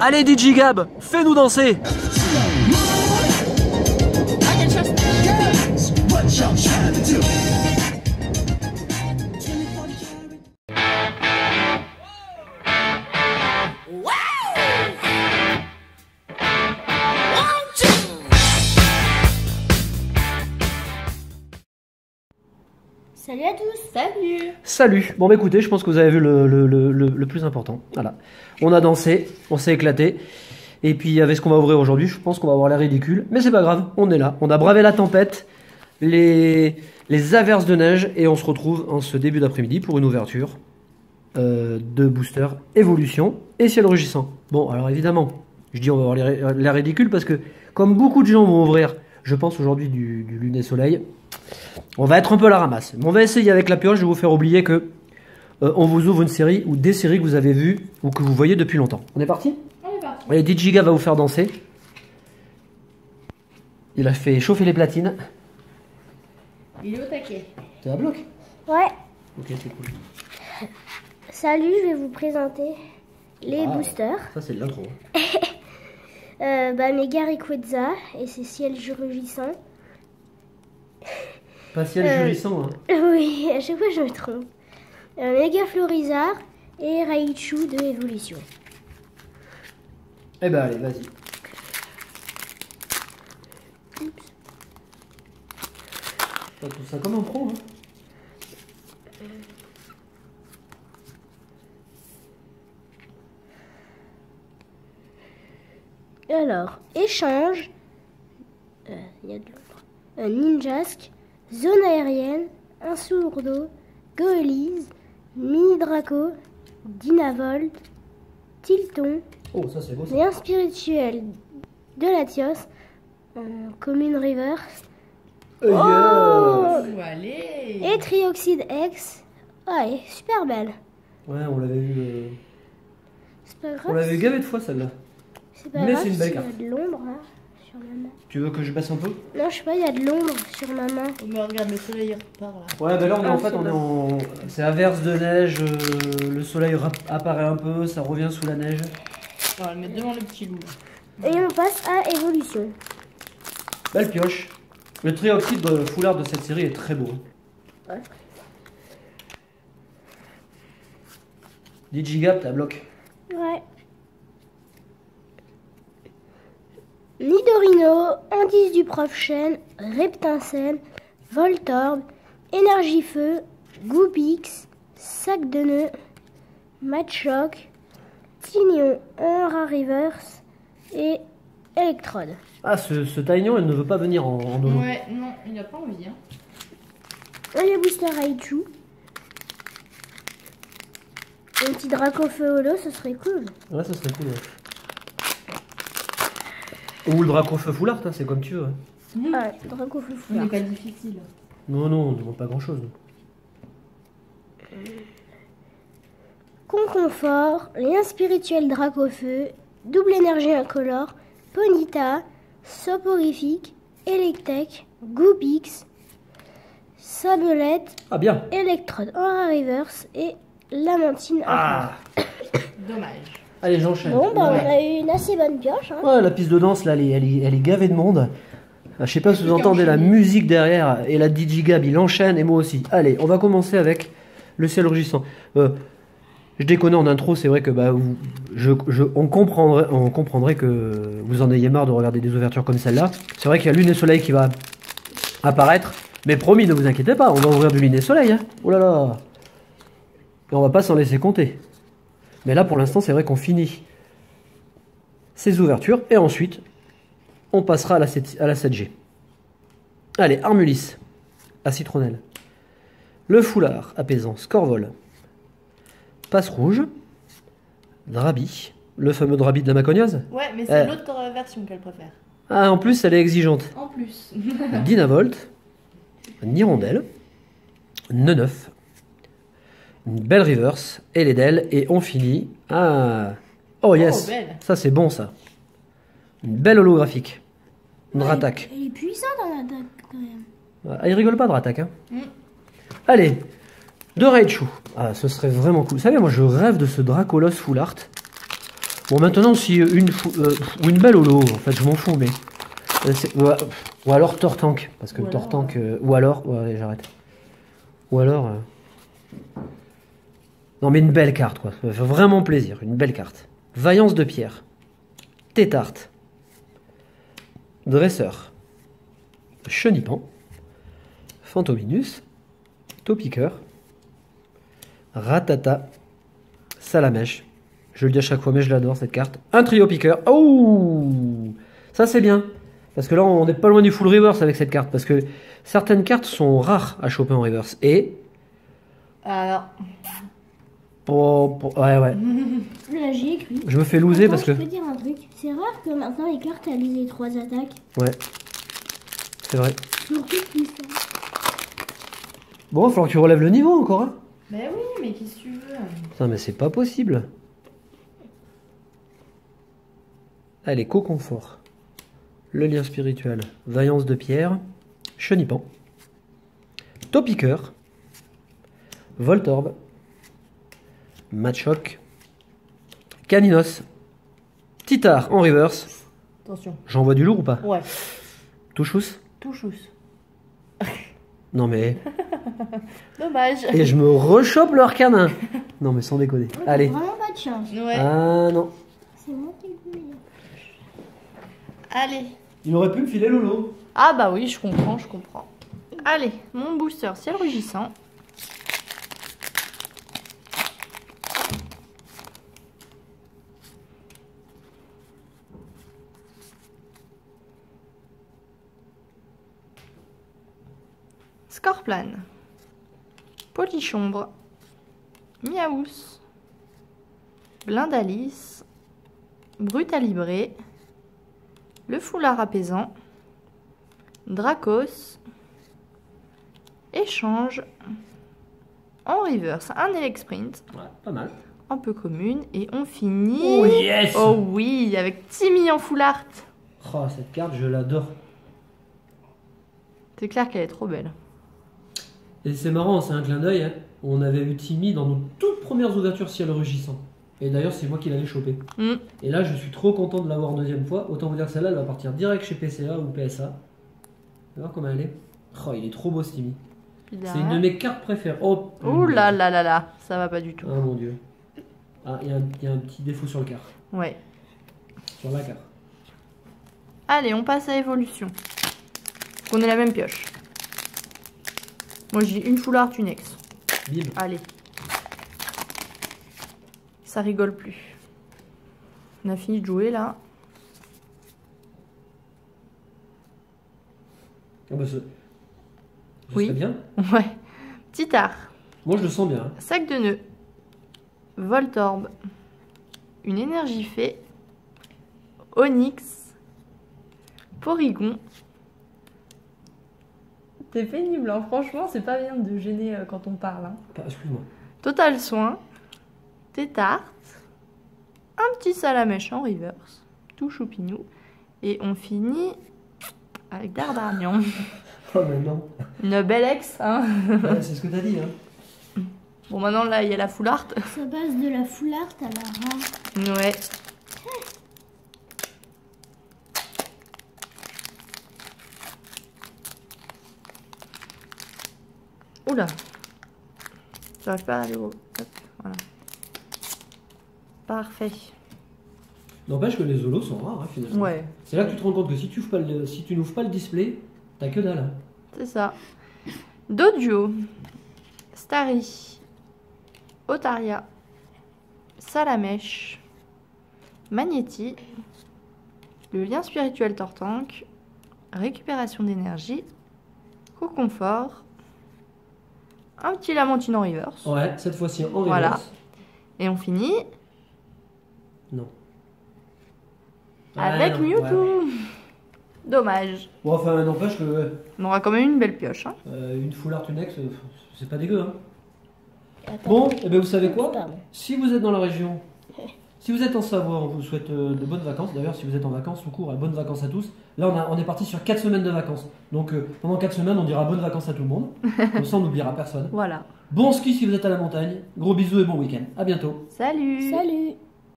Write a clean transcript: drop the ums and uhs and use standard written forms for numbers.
Allez DJ Gab, fais-nous danser. Salut à tous. Salut. Salut. Bon bah écoutez, je pense que vous avez vu le plus important. Voilà. On a dansé, on s'est éclaté. Et puis avec ce qu'on va ouvrir aujourd'hui, je pense qu'on va avoir l'air ridicule. Mais c'est pas grave, on est là. On a bravé la tempête, les averses de neige. Et on se retrouve en ce début d'après-midi pour une ouverture de booster évolution et ciel rugissant. Bon, alors évidemment, je dis on va avoir l'air ridicule parce que comme beaucoup de gens vont ouvrir, je pense aujourd'hui du lunet soleil, on va être un peu à la ramasse. Mais on va essayer avec la pioche de vous faire oublier que on vous ouvre une série ou des séries que vous avez vues ou que vous voyez depuis longtemps. On est parti? On est parti. Allez, DJGA va vous faire danser. Il a fait chauffer les platines. Il est au taquet. T'es à bloc? Ouais. Ok, c'est cool. Salut, je vais vous présenter les boosters. Ça, c'est de l'intro. Mega Rayquaza et ses ciels rugissants. Pas ciel jurissant, hein. Oui, à chaque fois je me trompe. Mega Florizard et Raichu de évolution. Eh ben allez, vas-y. Pas tout ça comme un pro, hein. Alors, échange. Il y a de l'autre. Ninjask, zone aérienne, un sourdo, Goélise, Mini Draco, Dynavolt, Tilton, Oh, ça c'est beau ça. et un spirituel de Latios, Commune Reverse, Allez. et Trioxide X. Ouais, super belle. Ouais, on l'avait vu. C'est pas grave. On l'avait vu gavé de fois celle-là. C'est pas mais grave c'est une belle s'il y a carte. de l'ombre là, sur ma main. Tu veux que je baisse un peu? Non, je sais pas, il y a de l'ombre sur ma main. Oh, mais regarde, le soleil repart là. Ouais, bah là on est en Ah, fait, c'est on est en. C'est averse de neige, le soleil apparaît un peu, ça revient sous la neige. On va le mettre devant le petit loup. Là. Et on passe à évolution. Belle pioche. Le trioxyde foulard de cette série est très beau. Ouais. DigiGap, t'as bloc. Ouais. Nidorino, Indice du Prof Chen, Reptincelle, Voltorb, Énergie Feu, Goopix, Sac de Nœuds, Machoc, Tignon, Aura Reverse et Electrode. Ah, ce taignon, elle ne veut pas venir en holo. Ouais, non, il n'a pas envie. Hein. Et le booster Raichu. Un petit Dracofeu holo, ce serait cool. Ouais, ça serait cool. Ouais. Ou le Dracofeu foulard, hein, c'est comme tu veux. Ouais. Ah, Dracofeu Il n'est foulard. pas difficile. Non, non, on ne demande pas grand chose. Conconfort, lien spirituel Dracofeu, double énergie incolore, Ponyta, Soporifique, Electek, Goopix, Sablette, Ah, bien. Electrode Aura Reverse et Lamentine. Ah. Dommage. Allez, j'enchaîne. Bon, bah, Ouais. on a eu une assez bonne pioche. Hein. Ouais, la piste de danse, là, elle est gavée de monde. Ah, je sais pas si vous entendez la musique derrière et la DJ Gab, il enchaîne et moi aussi. Allez, on va commencer avec le ciel rugissant. Je déconne en intro, c'est vrai que bah, on comprendrait que vous en ayez marre de regarder des ouvertures comme celle-là. C'est vrai qu'il y a Lune et Soleil qui va apparaître, mais promis, ne vous inquiétez pas, on va ouvrir du Lune et Soleil. Hein. Oh là là. Et on va pas s'en laisser compter. Mais là, pour l'instant, c'est vrai qu'on finit ces ouvertures et ensuite, on passera à la 7G. Allez, Armulis, à Citronnelle. Le foulard, apaisant, Scorvol. Passe rouge. Drabi, le fameux Drabi de la Macognaise. Ouais, mais c'est l'autre version qu'elle préfère. Ah, en plus, elle est exigeante. En plus. Dynavolt, Nirondelle, Neneuf, une belle reverse, et les Del, et on finit. Ah, oh yes, Oh, belle. ça c'est bon ça. Une belle holographique. Une Ratak. Elle est puissante en attaque quand même. Ah, il rigole pas de Ratak, hein. Mm. Allez, de Raichu. Ah, ce serait vraiment cool. Vous savez, moi je rêve de ce Dracolos Full Art. Bon, maintenant, si ou une belle holo, en fait, je m'en fous, mais. Ou alors Tortank, parce que Ou le alors, Tortank. Ou alors. Ouais, j'arrête. Ou alors. Non, mais une belle carte, quoi. Ça fait vraiment plaisir, une belle carte. Vaillance de pierre. Tétarte. Dresseur. Chenipan. Fantominus. Topiqueur. Ratata. Salamèche. Je le dis à chaque fois, mais je l'adore cette carte. Un trio piqueur. Oh, ça c'est bien. Parce que là, on n'est pas loin du full reverse avec cette carte. Parce que certaines cartes sont rares à choper en reverse. Et. Alors, Ouais. Là, j'ai écrit. Je me fais loser Attends, parce que. Je peux dire un truc. C'est rare que maintenant les cartes elles lisent les 3 attaques. Ouais. C'est vrai. Surtout plus ça. Bon, il va falloir que tu relèves le niveau encore, hein. ben oui, mais qu'est-ce que tu veux? Putain, mais c'est pas possible. Allez, co-confort. Le lien spirituel. Vaillance de pierre. Chenipan. Topiqueur. Voltorb. Machoc. Caninos. Titar en reverse. Attention. J'envoie du lourd ou pas? Ouais, Touchous? touchous. Non mais. Dommage. Et je me rechoppe le arcanin. Non mais sans déconner. Ouais, t'as Allez. vraiment pas de chance. Ouais. Ah non. C'est moi qui le dis. Allez. Il aurait pu me filer Lolo. Ah bah oui, je comprends. Allez, mon booster ciel rugissant. Scorplan. Polichombre. Miaous. Blindalis. Brutalibré. Le foulard apaisant. Dracos. Échange. En reverse, un Elec Sprint. Ouais, pas mal. Un peu commune. Et on finit. Oh yes. Oh oui, avec Timmy en full art. Oh, cette carte, je l'adore. C'est clair qu'elle est trop belle. Et c'est marrant, c'est un clin d'œil. Hein. On avait eu Timmy dans nos toutes premières ouvertures ciel rugissant. Et d'ailleurs, c'est moi qui l'avais chopé. Mm. Et là, je suis trop content de l'avoir une deuxième fois. Autant vous dire que celle-là, elle va partir direct chez PCA ou PSA. On va voir comment elle est. Oh, il est trop beau ce Timmy. Puis C'est une de mes cartes préférées. Oh, Oh là là là là, ça va pas du tout. Ah mon dieu. Ah, il y a un petit défaut sur le carte. Ouais. Sur la carte. Allez, on passe à évolution. On est la même pioche. Moi j'ai une full art, une ex. Bim. Allez. Ça rigole plus. On a fini de jouer là. Ah bah, ce Oui. serait bien. Ouais. Petit art. Moi, je le sens bien. Hein. Sac de nœuds. Voltorb. Une énergie fée. Onyx. Porygon. C'est pénible, hein. Franchement, c'est pas bien de gêner quand on parle. Hein. Excuse-moi. Total soin. Tétarte. Un petit salamèche en reverse. Tout choupinou. Et on finit avec Dardarnian. Oh, mais non. Une belle ex, hein. Ouais, c'est ce que t'as dit. Hein. Bon, maintenant, là, il y a la full art. Ça passe de la full art à la rare. Ouais. Oula. J'arrive pas à aller au... Hop, voilà. Parfait. N'empêche que les holos sont rares, hein, finalement. Ouais, C'est là que tu te rends compte que si tu n'ouvres pas le display, t'as que dalle. Hein. c'est ça. Dodio. Starry. Otaria. Salamèche. Magnéti. Le lien spirituel Tortank. Récupération d'énergie. Co-confort. Un petit Lamentine en reverse. Ouais, cette fois-ci en reverse. Voilà. Et on finit Non. avec Ah, non, Mewtwo. ouais. Dommage. Bon, enfin, n'empêche que On aura quand même une belle pioche. Hein. une full art, une ex, c'est pas dégueu. Hein. Attends. Bon, et ben vous savez quoi? Pardon. Si vous êtes dans la région, si vous êtes en Savoie, on vous souhaite de bonnes vacances. D'ailleurs, si vous êtes en vacances, tout court, bonnes vacances à tous. Là, on est parti sur 4 semaines de vacances. Donc, pendant 4 semaines, on dira bonnes vacances à tout le monde. Comme ça, on n'oubliera personne. Voilà. Bon ski si vous êtes à la montagne. Gros bisous et bon week-end. À bientôt. Salut. Salut.